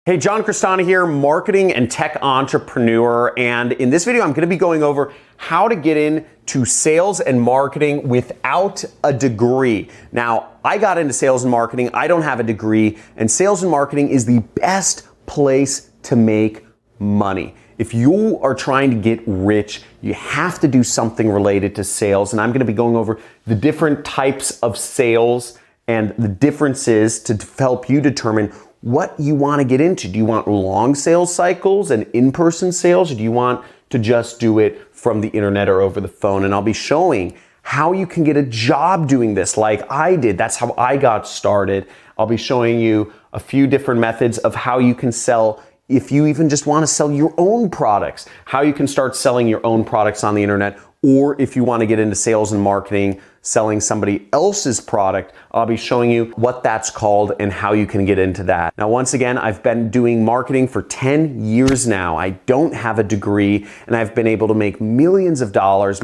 Hey, John Crestani here, marketing and tech entrepreneur. And in this video, I'm going to be going over how to get into sales and marketing without a degree. Now, I got into sales and marketing. I don't have a degree, and sales and marketing is the best place to make money. If you are trying to get rich, you have to do something related to sales. And I'm going to be going over the different types of sales and the differences to help you determine what you want to get into. Do you want long sales cycles and in-person sales, or do you want to just do it from the internet or over the phone? And I'll be showing how you can get a job doing this like I did. That's how I got started. I'll be showing you a few different methods of how you can sell if you even just want to sell your own products, how you can start selling your own products on the internet, or if you want to get into sales and marketing, selling somebody else's product, I'll be showing you what that's called and how you can get into that. Now, once again, I've been doing marketing for 10 years now. I don't have a degree, and I've been able to make millions of dollars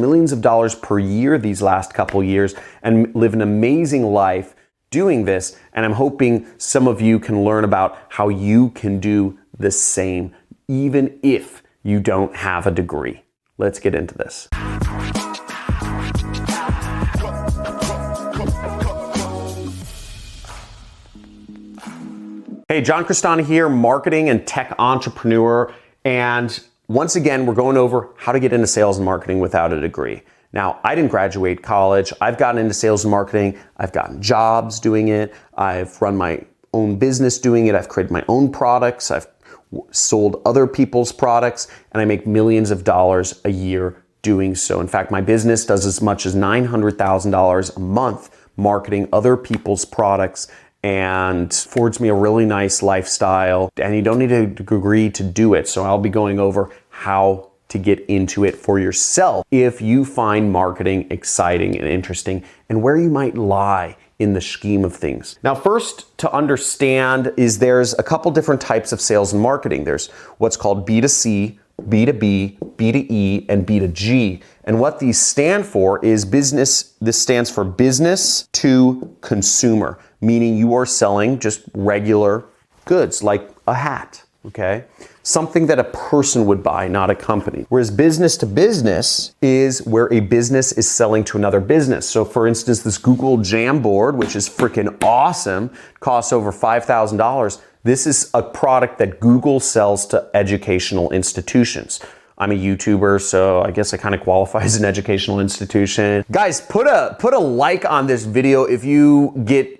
per year these last couple years and live an amazing life doing this. And I'm hoping some of you can learn about how you can do the same, even if you don't have a degree. Let's get into this. Hey, John Crestani here, marketing and tech entrepreneur. And once again, we're going over how to get into sales and marketing without a degree. Now, I didn't graduate college. I've gotten into sales and marketing. I've gotten jobs doing it. I've run my own business doing it. I've created my own products. I've sold other people's products, and I make millions of dollars a year doing so. In fact, my business does as much as $900,000 a month marketing other people's products and affords me a really nice lifestyle. And you don't need a degree to do it. So I'll be going over how to get into it for yourself if you find marketing exciting and interesting, and where you might lie in the scheme of things. Now, first to understand is there's a couple different types of sales and marketing. There's what's called B2C, B2B, B2E, and B2G. And what these stand for is business. This stands for business to consumer, meaning you are selling just regular goods like a hat, okay? Something that a person would buy, not a company. Whereas business to business is where a business is selling to another business. So for instance, this Google Jamboard, which is freaking awesome, costs over $5,000. This is a product that Google sells to educational institutions. I'm a YouTuber, so I guess I kind of qualify as an educational institution. Guys, put a like on this video if you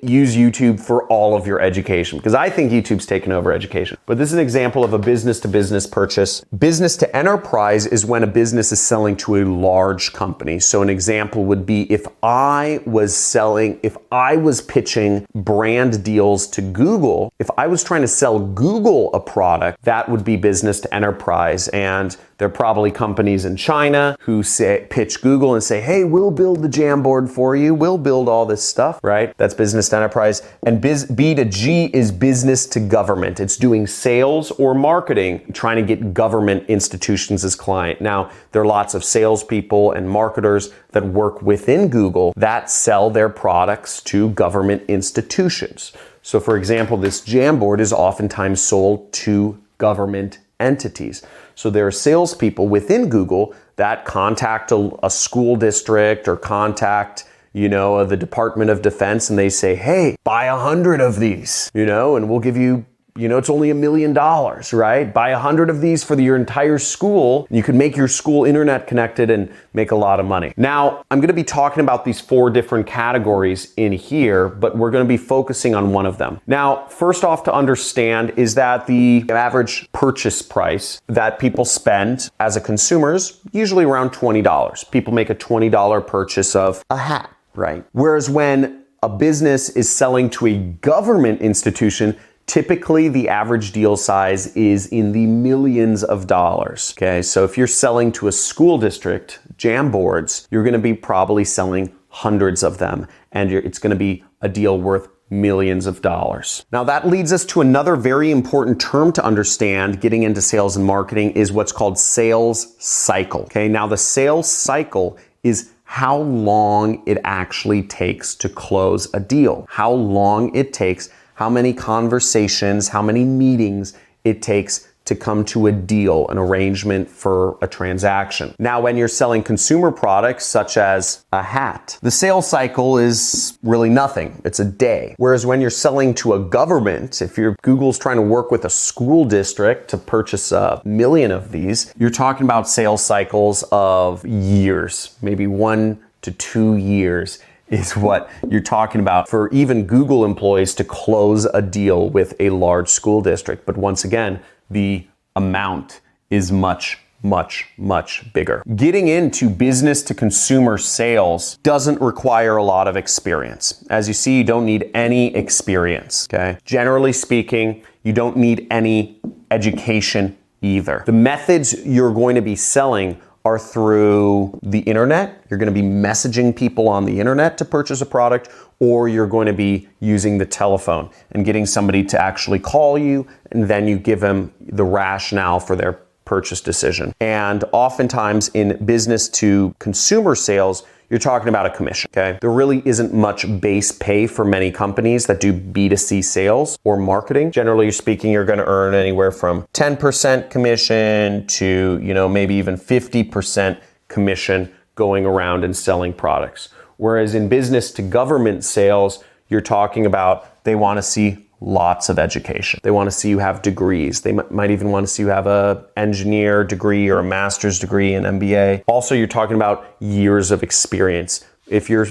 use YouTube for all of your education, because I think YouTube's taken over education. But this is an example of a business-to-business purchase. Business to enterprise is when a business is selling to a large company. So an example would be if I was pitching brand deals to Google, if I was trying to sell Google a product, that would be business to enterprise. And there are probably companies in China who pitch Google and say, hey, we'll build the Jamboard for you. We'll build all this stuff, right? That's business to enterprise. And B to G is business to government. It's doing sales or marketing, trying to get government institutions as client. Now, there are lots of salespeople and marketers that work within Google that sell their products to government institutions. So for example, this Jamboard is oftentimes sold to government entities. So there are salespeople within Google that contact a school district or contact, the Department of Defense, and they say, hey, buy 100 of these, and we'll give you, it's only $1 million, right? Buy 100 of these for your entire school. You can make your school internet connected and make a lot of money. Now, I'm going to be talking about these 4 different categories in here, but we're going to be focusing on one of them. Now, first off to understand is that the average purchase price that people spend as a consumer is usually around $20. People make a $20 purchase of a hat, right? Whereas when a business is selling to a government institution, typically the average deal size is in the millions of dollars, okay? So if you're selling to a school district, Jamboards, you're gonna be probably selling hundreds of them, and it's gonna be a deal worth millions of dollars. Now that leads us to another very important term to understand getting into sales and marketing is what's called sales cycle, okay? Now the sales cycle is how long it actually takes to close a deal, how long it takes, how many conversations, how many meetings it takes to come to a deal, an arrangement for a transaction. Now, when you're selling consumer products such as a hat, the sales cycle is really nothing. It's a day. Whereas when you're selling to a government, if Google's trying to work with a school district to purchase 1 million of these, you're talking about sales cycles of years, maybe 1 to 2 years is what you're talking about for even Google employees to close a deal with a large school district. But once again, the amount is much, much, much bigger. Getting into business to consumer sales doesn't require a lot of experience. As you see, you don't need any experience, okay? Generally speaking, you don't need any education either. The methods you're going to be selling are through the internet. You're going to be messaging people on the internet to purchase a product, or you're going to be using the telephone and getting somebody to actually call you, and then you give them the rationale for their purchase decision. And oftentimes in business to consumer sales, you're talking about a commission, okay? There really isn't much base pay for many companies that do B2C sales or marketing. Generally speaking, you're gonna earn anywhere from 10% commission to, maybe even 50% commission going around and selling products. Whereas in business to government sales, you're talking about they wanna see lots of education. They want to see you have degrees. They might even want to see you have an engineer degree or a master's degree, an MBA. Also, you're talking about years of experience. If you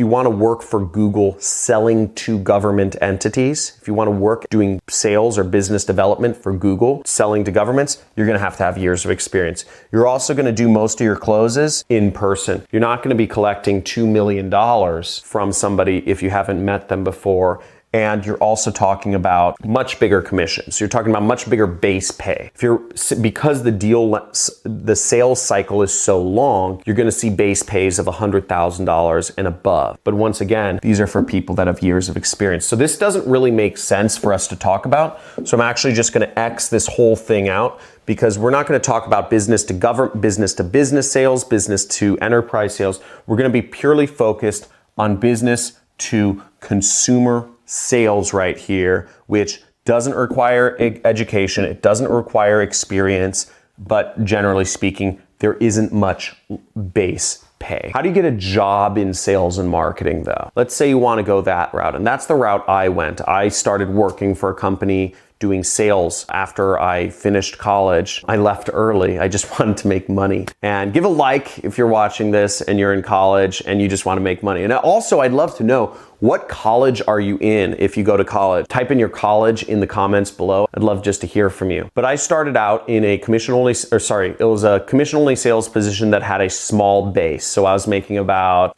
want to work for Google selling to government entities, if you want to work doing sales or business development for Google selling to governments, you're going to have years of experience. You're also going to do most of your closes in person. You're not going to be collecting $2 million from somebody if you haven't met them before. And you're also talking about much bigger commissions. You're talking about much bigger base pay. Because the sales cycle is so long, you're going to see base pays of $100,000 and above. But once again, these are for people that have years of experience. So this doesn't really make sense for us to talk about. So I'm actually just going to X this whole thing out, because we're not going to talk about business to business sales, business to enterprise sales. We're going to be purely focused on business to consumer sales right here, which doesn't require education, it doesn't require experience, but generally speaking, there isn't much base pay. How do you get a job in sales and marketing though? Let's say you want to go that route, and that's the route I went. I started working for a company doing sales after I finished college. I left early. I just wanted to make money. And give a like if you're watching this and you're in college and you just want to make money. And also, I'd love to know, what college are you in if you go to college? Type in your college in the comments below. I'd love just to hear from you. But I started out in a commission-only sales position that had a small base. So I was making about,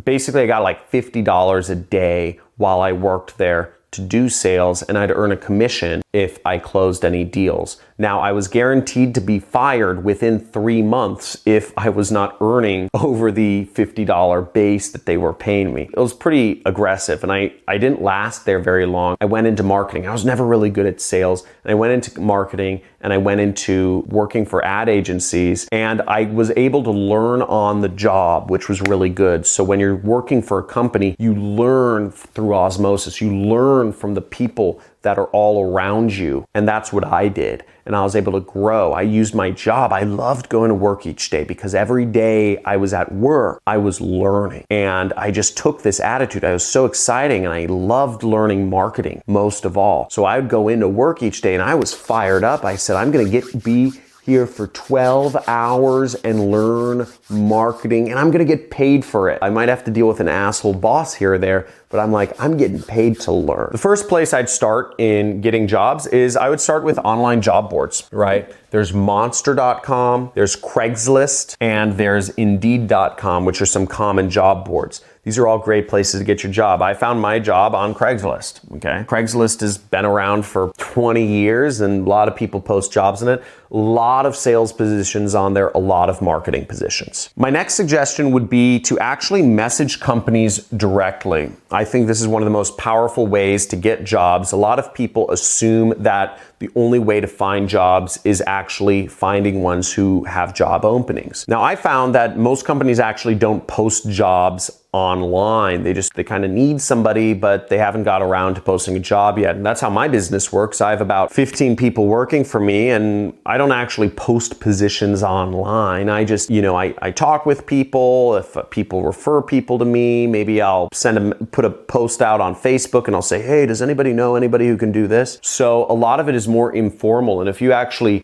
basically I got like $50 a day while I worked there to do sales, and I'd earn a commission if I closed any deals. Now, I was guaranteed to be fired within 3 months if I was not earning over the $50 base that they were paying me. It was pretty aggressive, and I didn't last there very long. I went into marketing. I was never really good at sales, and I went into marketing, and I went into working for ad agencies, and I was able to learn on the job, which was really good. So when you're working for a company, you learn through osmosis. You learn from the people that are all around you. And that's what I did. And I was able to grow. I used my job. I loved going to work each day because every day I was at work, I was learning. And I just took this attitude. I was so exciting, and I loved learning marketing most of all. So I would go into work each day and I was fired up. I said, I'm going to be here for 12 hours and learn marketing, and I'm gonna get paid for it. I might have to deal with an asshole boss here or there, but I'm like, I'm getting paid to learn. The first place I'd start in getting jobs is I would start with online job boards, right? There's Monster.com, there's Craigslist, and there's Indeed.com, which are some common job boards. These are all great places to get your job. I found my job on Craigslist, okay? Craigslist has been around for 20 years, and a lot of people post jobs in it. A lot of sales positions on there, a lot of marketing positions. My next suggestion would be to actually message companies directly. I think this is one of the most powerful ways to get jobs. A lot of people assume that the only way to find jobs is actually finding ones who have job openings. Now, I found that most companies actually don't post jobs online. They kind of need somebody, but they haven't got around to posting a job yet. And that's how my business works. I have about 15 people working for me, and I don't actually post positions online. I just, I talk with people. If people refer people to me, maybe I'll put a post out on Facebook and I'll say, hey, does anybody know anybody who can do this? So a lot of it is more informal. And if you actually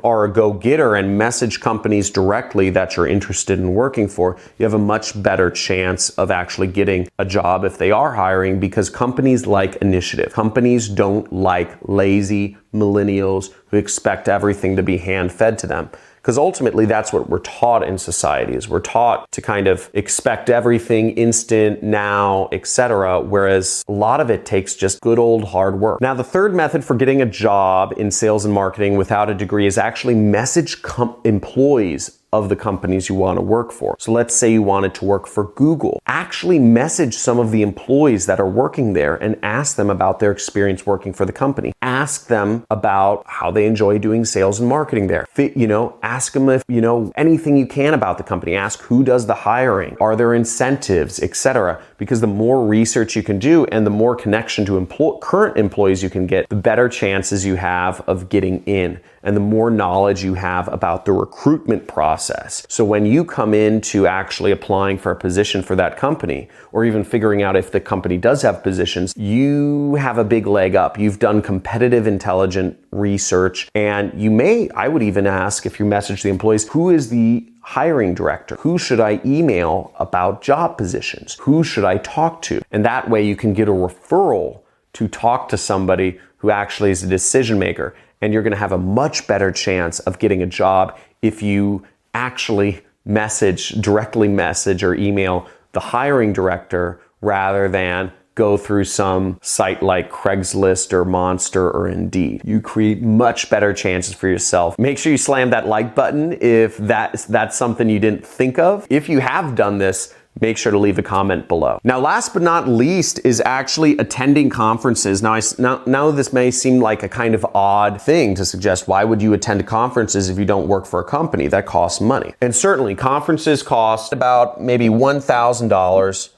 are a go-getter and message companies directly that you're interested in working for, you have a much better chance of actually getting a job if they are hiring, because companies like initiative. Companies don't like lazy millennials who expect everything to be hand-fed to them. Because ultimately, that's what we're taught in society, is we're taught to kind of expect everything instant, now, etc., whereas a lot of it takes just good old hard work. Now, the third method for getting a job in sales and marketing without a degree is actually message employees of the companies you want to work for. So let's say you wanted to work for Google. Actually message some of the employees that are working there and ask them about their experience working for the company. Ask them about how they enjoy doing sales and marketing there. Ask them if, anything you can about the company. Ask who does the hiring. Are there incentives, etc. Because the more research you can do and the more connection to current employees you can get, the better chances you have of getting in, and the more knowledge you have about the recruitment process. So when you come into actually applying for a position for that company, or even figuring out if the company does have positions, you have a big leg up. You've done competitive intelligent research, and I would even ask, if you message the employees, who is the hiring director? Who should I email about job positions? Who should I talk to? And that way you can get a referral to talk to somebody who actually is a decision maker. And you're going to have a much better chance of getting a job if you actually directly message or email the hiring director rather than go through some site like Craigslist or Monster or Indeed. You create much better chances for yourself. Make sure you slam that like button if that's something you didn't think of. If you have done this, make sure to leave a comment below. Now, last but not least is actually attending conferences. Now this may seem like a kind of odd thing to suggest. Why would you attend conferences if you don't work for a company? That costs money. And certainly conferences cost about maybe $1,000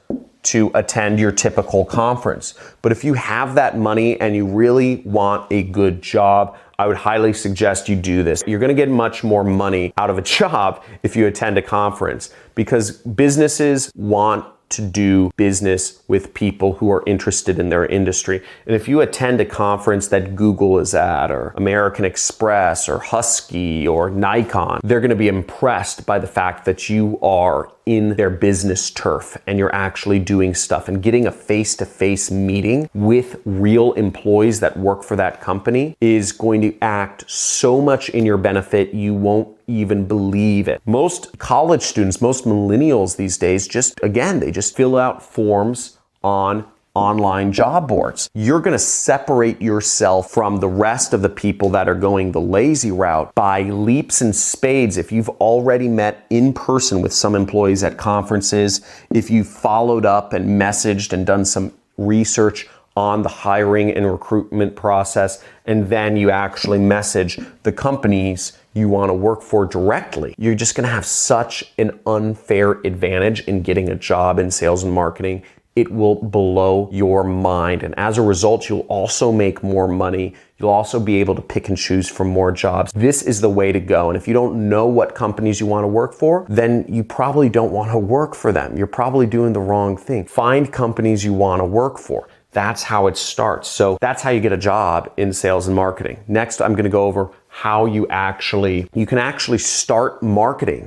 to attend your typical conference. But if you have that money and you really want a good job, I would highly suggest you do this. You're going to get much more money out of a job if you attend a conference, because businesses want to do business with people who are interested in their industry. And if you attend a conference that Google is at, or American Express, or Husky, or Nikon, they're going to be impressed by the fact that you are in their business turf and you're actually doing stuff. And getting a face-to-face meeting with real employees that work for that company is going to act so much in your benefit, you won't even believe it. Most college students, most millennials these days, they just fill out forms on online job boards. You're going to separate yourself from the rest of the people that are going the lazy route by leaps and spades. If you've already met in person with some employees at conferences, if you followed up and messaged and done some research on the hiring and recruitment process, and then you actually message the companies you want to work for directly, you're just going to have such an unfair advantage in getting a job in sales and marketing. It will blow your mind. And as a result, you'll also make more money. You'll also be able to pick and choose from more jobs. This is the way to go. And if you don't know what companies you want to work for, then you probably don't want to work for them. You're probably doing the wrong thing. Find companies you want to work for. That's how it starts. So that's how you get a job in sales and marketing. Next, I'm going to go over how you can actually start marketing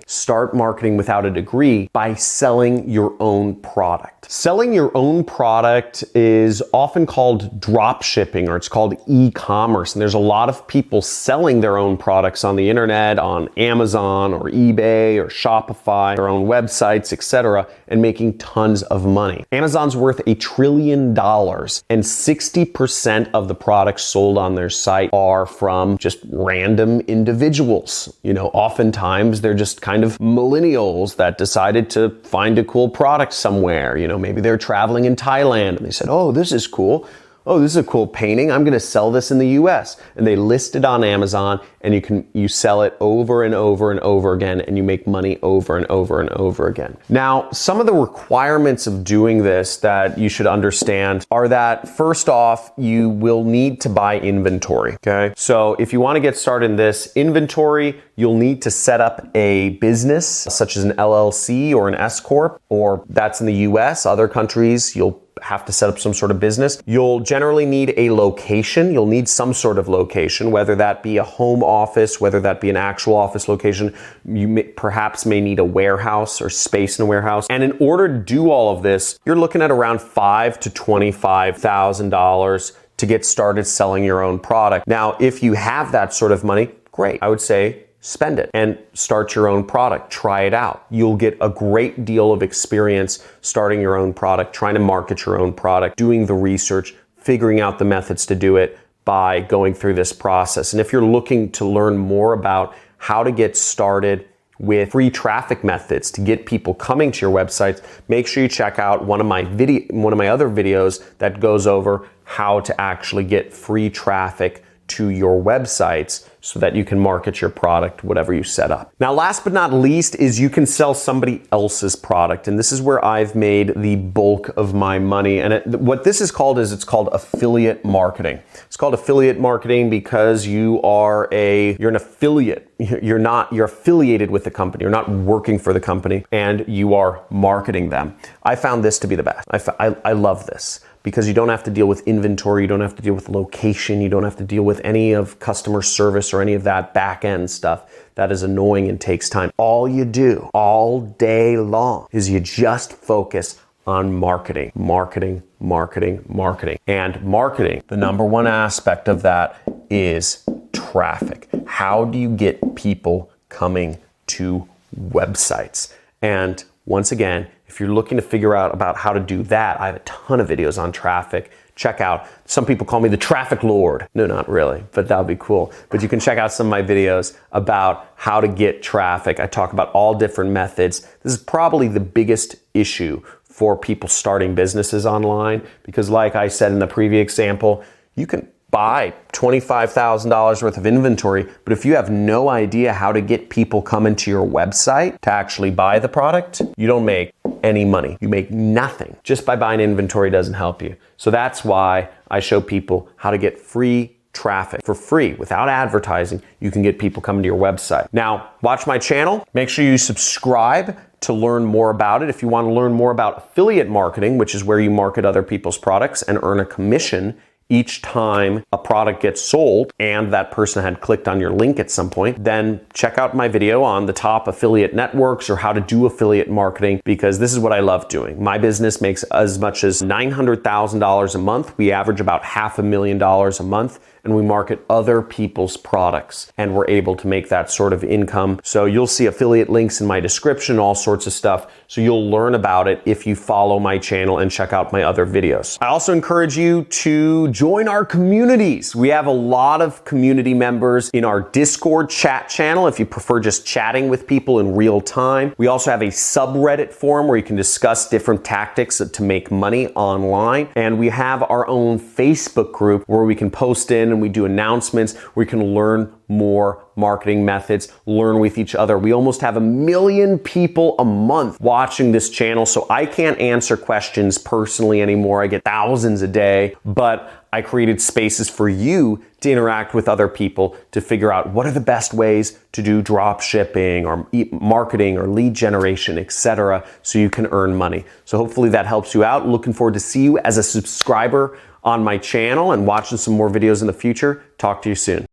without a degree by selling your own product. Selling your own product is often called drop shipping, or it's called e-commerce. And there's a lot of people selling their own products on the internet, on Amazon or eBay or Shopify, their own websites, etc., and making tons of money. Amazon's worth $1 trillion, and 60% of the products sold on their site are from just random individuals. Oftentimes they're just kind of millennials that decided to find a cool product somewhere. Maybe they're traveling in Thailand and they said, oh, this is cool. oh, this is a cool painting. I'm gonna sell this in the US. And they list it on Amazon, and you sell it over and over and over again, and you make money over and over and over again. Now, some of the requirements of doing this that you should understand are that, first off, you will need to buy inventory, okay? So if you wanna get started in this inventory, you'll need to set up a business, such as an LLC or an S Corp, or that's in the US. Other countries, you'll have to set up some sort of business. You'll generally need a location. You'll need some sort of location, whether that be a home office, whether that be an actual office location. You perhaps may need a warehouse or space in a warehouse. And in order to do all of this, you're looking at around $5,000 to $25,000 to get started selling your own product. Now, if you have that sort of money, great. I would say spend it and start your own product. Try it out. You'll get a great deal of experience starting your own product, trying to market your own product, doing the research, figuring out the methods to do it by going through this process. And if you're looking to learn more about how to get started with free traffic methods to get people coming to your websites, make sure you check out one of my other videos that goes over how to actually get free traffic to your websites so that you can market your product, whatever you set up. Now, last but not least is you can sell somebody else's product. And this is where I've made the bulk of my money. And what this is called it's called affiliate marketing. It's called affiliate marketing because you're an affiliate. You're affiliated with the company. You're not working for the company, and you are marketing them. I found this to be the best. I love this, because you don't have to deal with inventory, you don't have to deal with location, you don't have to deal with any of customer service or any of that back end stuff that is annoying and takes time. All you do all day long is you just focus on marketing, marketing, marketing, marketing. And marketing, the number one aspect of that is traffic. How do you get people coming to websites? And once again, if you're looking to figure out about how to do that, I have a ton of videos on traffic. Check out, some people call me the traffic lord. No, not really, but that would be cool. But you can check out some of my videos about how to get traffic. I talk about all different methods. This is probably the biggest issue for people starting businesses online, because like I said in the previous example, you can buy $25,000 worth of inventory, but if you have no idea how to get people coming to your website to actually buy the product, you don't make any money. You make nothing. Just by buying inventory doesn't help you. So that's why I show people how to get free traffic for free without advertising. You can get people coming to your website. Now, watch my channel. Make sure you subscribe to learn more about it. If you want to learn more about affiliate marketing, which is where you market other people's products and earn a commission each time a product gets sold and that person had clicked on your link at some point, then check out my video on the top affiliate networks or how to do affiliate marketing, because this is what I love doing. My business makes as much as $900,000 a month. We average about $500,000 a month, and we market other people's products, and we're able to make that sort of income. So you'll see affiliate links in my description, all sorts of stuff. So you'll learn about it if you follow my channel and check out my other videos. I also encourage you to join our communities. We have a lot of community members in our Discord chat channel if you prefer just chatting with people in real time. We also have a subreddit forum where you can discuss different tactics to make money online. And we have our own Facebook group where we can post in and we do announcements, where you can learn more marketing methods, learn with each other. We almost have 1 million people a month watching this channel, so I can't answer questions personally anymore. I get thousands a day, but I created spaces for you to interact with other people to figure out what are the best ways to do drop shipping or marketing or lead generation, etc., so you can earn money. So hopefully that helps you out. Looking forward to see you as a subscriber on my channel and watching some more videos in the future. Talk to you soon.